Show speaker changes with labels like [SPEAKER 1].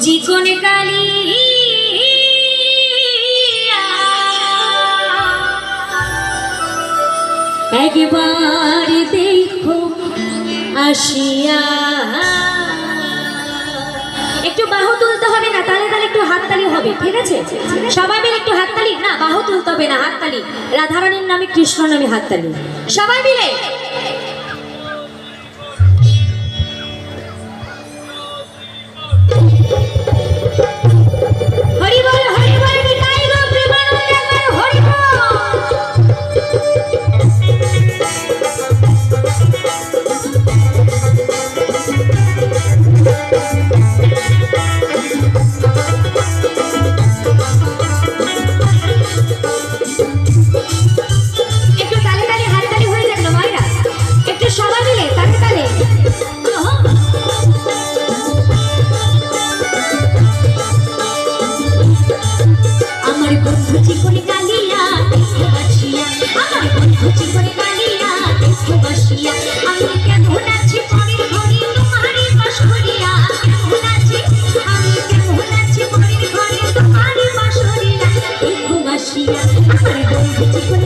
[SPEAKER 1] চিকন কালি একবার দেখো আসিয়া। একটু বাহু তুলতে হবে না, তালে তালে একটু হাততালি হবে, ঠিক আছে? সবাই মিলে একটু হাততালি, না বাহু তুলতে হবে না, হাততালি। রাধারানীর নামে কৃষ্ণ নামে হাততালি সবাই মিলে। হরি বল হরি বল নিতাই গো প্রেমানন্দে হরি বল। একটু তালে তালে হাততালি হয়ে যাক না মায়েরা, একটু সবাই মিলে তালে তালে। আমার বন্ধু চিকন কালিয়া দেখো বাসিয়া, আমার বন্ধু চিকন কালিয়া দেখো বাসিয়া, আমি কেমন আছি পরের ঘরে তোমারই পাশ করিয়া, কেমন আছি আমি কেমন আছি পরের ঘরে তোমারই পাশ করিয়া দেখো বাসিয়া। আমার বন্ধু চিকন